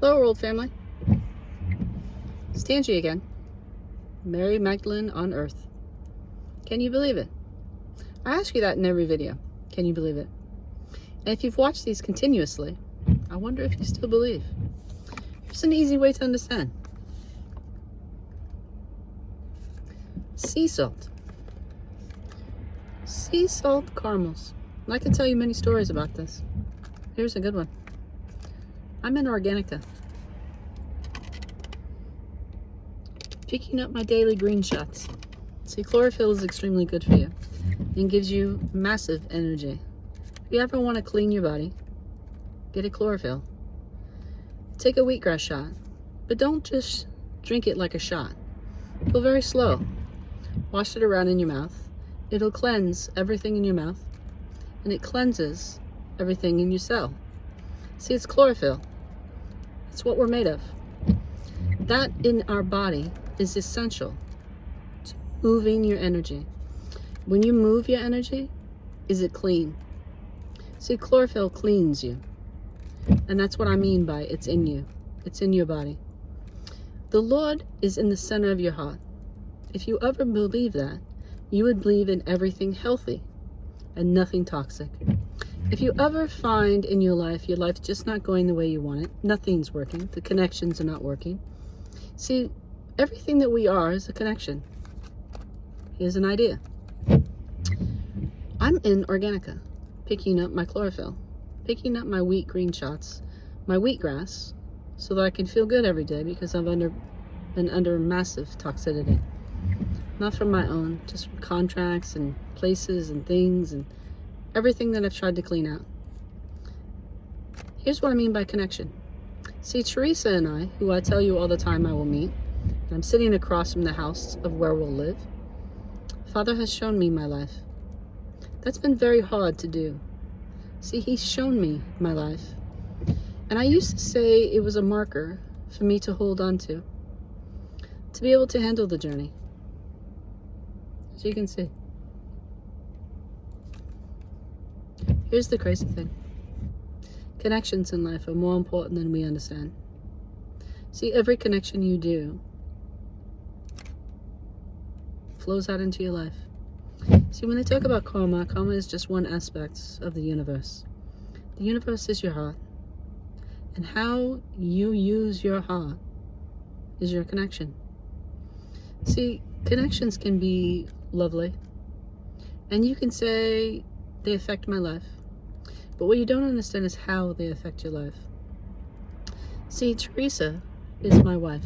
Hello, world family. It's Tangi again. Mary Magdalene on Earth. Can you believe it? I ask you that in every video. Can you believe it? And if you've watched these continuously, I wonder if you still believe. It's an easy way to understand. Sea salt. Sea salt caramels. And I can tell you many stories about this. Here's a good one. I'm in Organica, picking up my daily green shots. See, chlorophyll is extremely good for you and gives you massive energy. If you ever want to clean your body, get a chlorophyll. Take a wheatgrass shot, but don't just drink it like a shot. Go very slow. Wash it around in your mouth. It'll cleanse everything in your mouth, and it cleanses everything in your cell. See, it's chlorophyll. It's what we're made of. That in our body is essential to moving your energy. When you move your energy, is it clean? See, chlorophyll cleans you. And that's what I mean by it's in you. It's in your body. The Lord is in the center of your heart. If you ever believe that, you would believe in everything healthy and nothing toxic. If you ever find in your life just not going the way you want it, nothing's working, the connections are not working. See, everything that we are is a connection. Here's an idea. I'm in Organica, picking up my chlorophyll, picking up my wheat green shots, my wheatgrass, so that I can feel good every day because I've been under massive toxicity. Not from my own, just from contracts and places and things and everything that I've tried to clean out. Here's what I mean by connection. See, Teresa and I, who I tell you all the time I will meet, and I'm sitting across from the house of where we'll live, Father has shown me my life. That's been very hard to do. See, He's shown me my life. And I used to say it was a marker for me to hold on to be able to handle the journey. As you can see. Here's the crazy thing. Connections in life are more important than we understand. See, every connection you do flows out into your life. See, when they talk about karma, karma is just one aspect of the universe. The universe is your heart. And how you use your heart is your connection. See, connections can be lovely. And you can say they affect my life. But what you don't understand is how they affect your life. See, Teresa is my wife.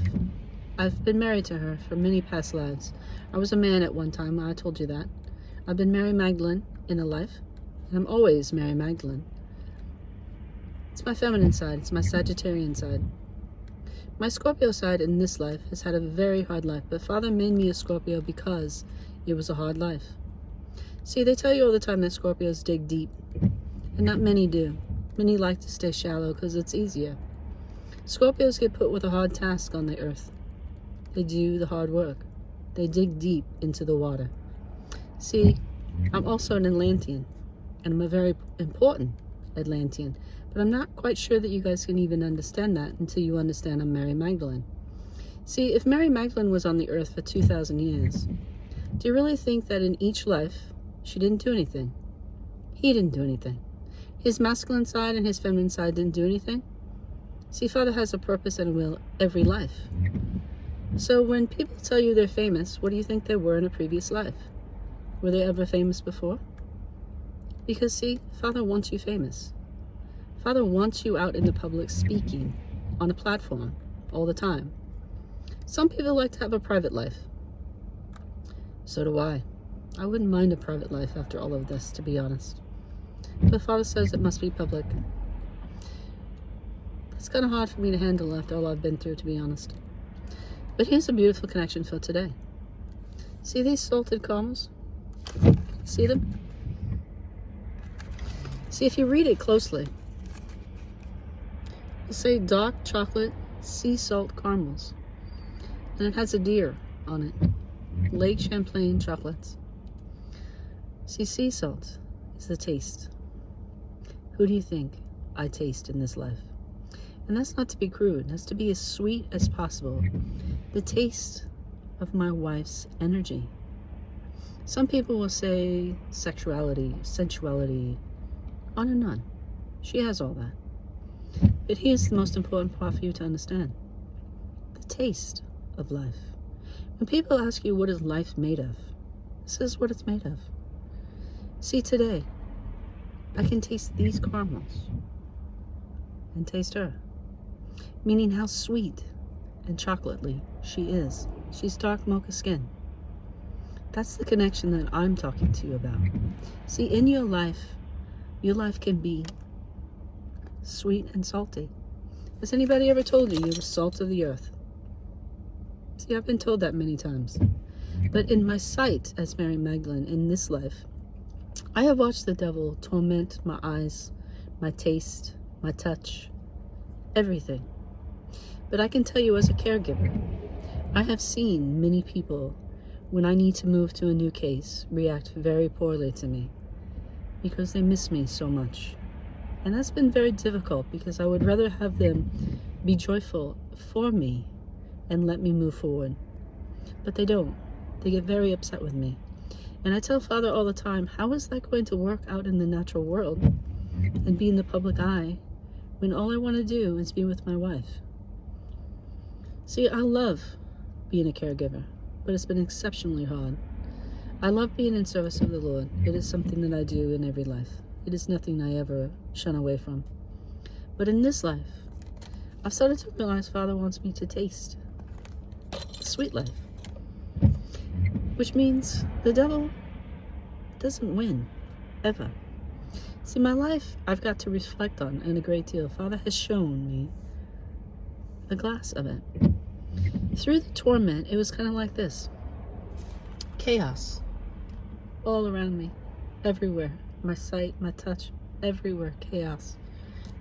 I've been married to her for many past lives. I was a man at one time, I told you that. I've been Mary Magdalene in a life, and I'm always Mary Magdalene. It's my feminine side, it's my Sagittarian side. My Scorpio side in this life has had a very hard life, but Father made me a Scorpio because it was a hard life. See, they tell you all the time that Scorpios dig deep, and not many do. Many like to stay shallow because it's easier. Scorpios get put with a hard task on the earth. They do the hard work. They dig deep into the water. See, I'm also an Atlantean, and I'm a very important Atlantean, but I'm not quite sure that you guys can even understand that until you understand I'm Mary Magdalene. See, if Mary Magdalene was on the earth for 2,000 years, do you really think that in each life she didn't do anything? He didn't do anything. His masculine side and his feminine side didn't do anything. See, Father has a purpose and a will every life. So when people tell you they're famous, what do you think they were in a previous life? Were they ever famous before? Because see, Father wants you famous. Father wants you out in the public speaking on a platform all the time. Some people like to have a private life. So do I. I wouldn't mind a private life after all of this, to be honest. But Father says it must be public. It's kind of hard for me to handle after all I've been through, to be honest. But here's a beautiful connection for today. See these salted caramels? See them? See, if you read it closely, it'll say dark chocolate sea salt caramels. And it has a deer on it. Lake Champlain chocolates. See, sea salt is the taste. Who do you think I taste in this life? And that's not to be crude, that's to be as sweet as possible. The taste of my wife's energy. Some people will say sexuality, sensuality, on and on. She has all that. But here's the most important part for you to understand. The taste of life. When people ask you what is life made of, this is what it's made of. See, today, I can taste these caramels and taste her. Meaning how sweet and chocolatey she is. She's dark mocha skin. That's the connection that I'm talking to you about. See, in your life can be sweet and salty. Has anybody ever told you you're the salt of the earth? See, I've been told that many times. But in my sight as Mary Magdalene in this life, I have watched the devil torment my eyes, my taste, my touch, everything. But I can tell you as a caregiver, I have seen many people, when I need to move to a new case, react very poorly to me because they miss me so much. And that's been very difficult because I would rather have them be joyful for me and let me move forward. But they don't. They get very upset with me. And I tell Father all the time, how is that going to work out in the natural world and be in the public eye when all I want to do is be with my wife? See, I love being a caregiver, but it's been exceptionally hard. I love being in service of the Lord. It is something that I do in every life. It is nothing I ever shun away from. But in this life, I've started to realize Father wants me to taste the sweet life. Which means the devil doesn't win, ever. See, my life I've got to reflect on in a great deal. Father has shown me a glass of it. Through the torment, it was kind of like this. Chaos. All around me. Everywhere. My sight, my touch. Everywhere. Chaos.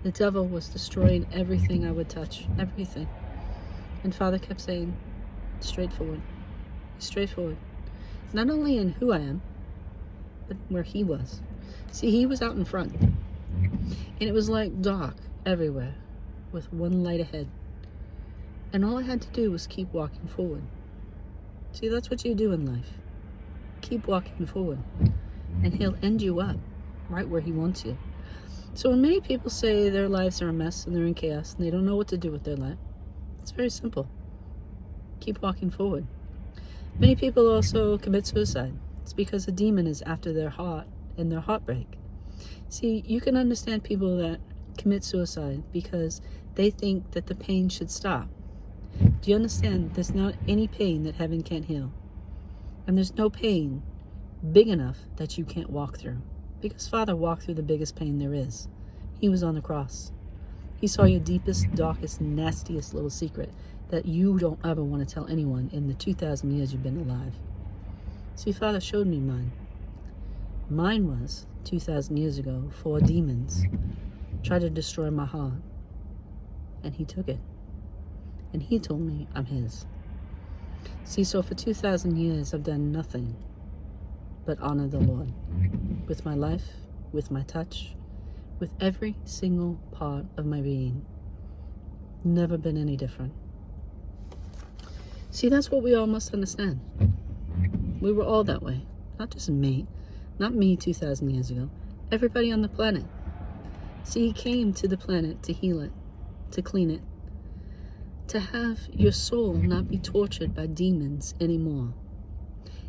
The devil was destroying everything I would touch. Everything. And Father kept saying, straightforward. Straightforward. Not only in who I am, but where he was. See, he was out in front. And it was like dark everywhere with one light ahead. And all I had to do was keep walking forward. See, that's what you do in life. Keep walking forward. And he'll end you up right where he wants you. So when many people say their lives are a mess and they're in chaos and they don't know what to do with their life, it's very simple. Keep walking forward. Many people also commit suicide. It's because a demon is after their heart and their heartbreak. See, you can understand people that commit suicide because they think that the pain should stop. Do you understand? There's not any pain that heaven can't heal. And there's no pain big enough that you can't walk through. Because Father walked through the biggest pain there is. He was on the cross. He saw your deepest, darkest, nastiest little secret that you don't ever want to tell anyone in the 2,000 years you've been alive. See, Father showed me mine. Mine was, 2,000 years ago, 4 demons tried to destroy my heart. And he took it. And he told me I'm his. See, so for 2,000 years I've done nothing but honor the Lord. With my life, with my touch, with every single part of my being. Never been any different. See, that's what we all must understand. We were all that way. Not just me. Not me 2,000 years ago. Everybody on the planet. See, he came to the planet to heal it, to clean it, to have your soul not be tortured by demons anymore.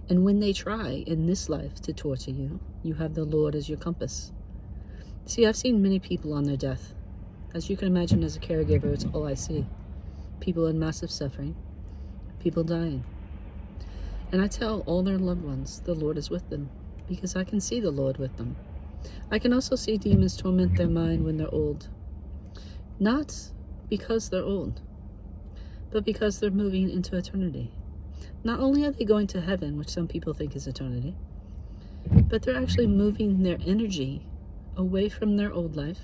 And when they try in this life to torture you, you have the Lord as your compass. See, I've seen many people on their death. As you can imagine, as a caregiver, it's all I see. People in massive suffering. People dying. And I tell all their loved ones, the Lord is with them, because I can see the Lord with them. I can also see demons torment their mind when they're old. Not because they're old, but because they're moving into eternity. Not only are they going to heaven, which some people think is eternity, but they're actually moving their energy away from their old life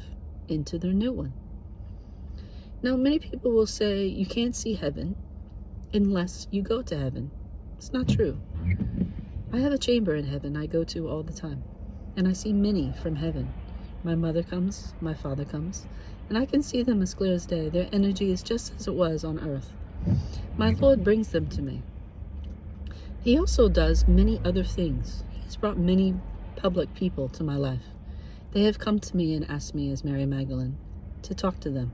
into their new one. Now, many people will say you can't see heaven unless you go to heaven. It's not true. I have a chamber in heaven I go to all the time, and I see many from heaven My mother comes, my father comes, and I can see them as clear as day. Their energy is just as it was on earth. My Lord brings them to me. He also does many other things. He has brought many public people to my life. They have come to me and asked me as Mary Magdalene to talk to them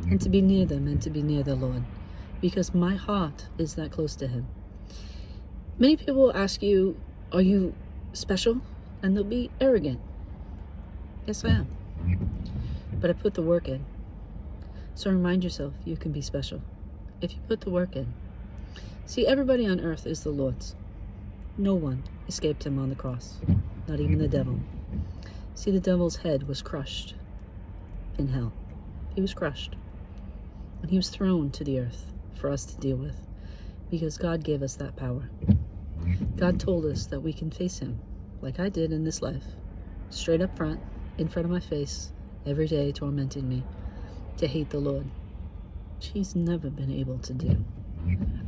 and to be near them and to be near the Lord, because my heart is that close to him. Many people will ask you, are you special? And they'll be arrogant. Yes, I am. But I put the work in. So remind yourself you can be special if you put the work in. See, everybody on earth is the Lord's. No one escaped him on the cross, not even the devil. See, the devil's head was crushed in hell. He was crushed. And he was thrown to the earth for us to deal with, because God gave us that power. God told us that we can face him, like I did in this life, straight up front, in front of my face, every day tormenting me, to hate the Lord. He's never been able to do.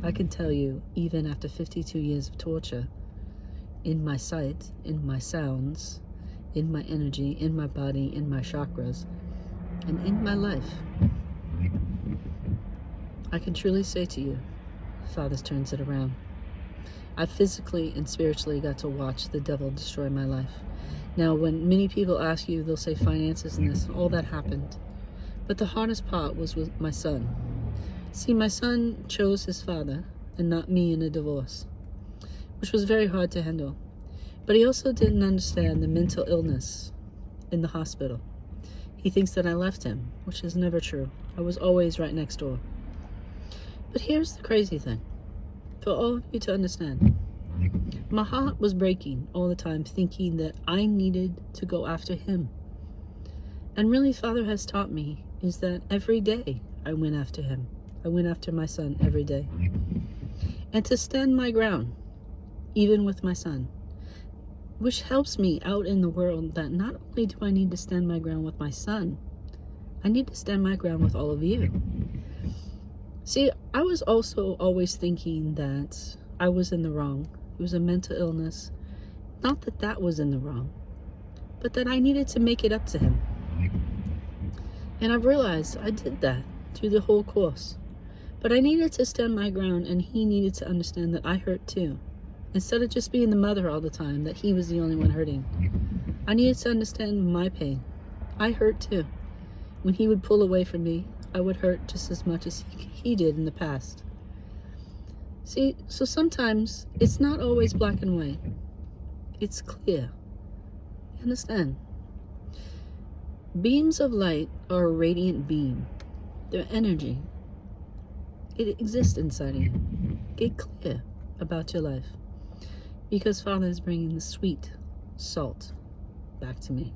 I can tell you, even after 52 years of torture, in my sight, in my sounds, in my energy, in my body, in my chakras, and in my life, I can truly say to you, Father turns it around. I physically and spiritually got to watch the devil destroy my life. Now, when many people ask you, they'll say finances and this, all that happened. But the hardest part was with my son. See, my son chose his father and not me in a divorce, which was very hard to handle. But he also didn't understand the mental illness in the hospital. He thinks that I left him, which is never true. I was always right next door. But here's the crazy thing, for all of you to understand. My heart was breaking all the time, thinking that I needed to go after him. And really, Father has taught me is that every day I went after him. I went after my son every day. And to stand my ground, even with my son, which helps me out in the world, that not only do I need to stand my ground with my son, I need to stand my ground with all of you. See, I was also always thinking that I was in the wrong. It was a mental illness. Not that that was in the wrong, but that I needed to make it up to him. And I've realized I did that through the whole course. But I needed to stand my ground, and he needed to understand that I hurt too. Instead of just being the mother all the time, that he was the only one hurting. I needed to understand my pain. I hurt too. When he would pull away from me, I would hurt just as much as he did in the past. See, so sometimes it's not always black and white. It's clear. You understand? Beams of light are a radiant beam. They're energy. It exists inside of you. Get clear about your life, because Father is bringing the sweet salt back to me.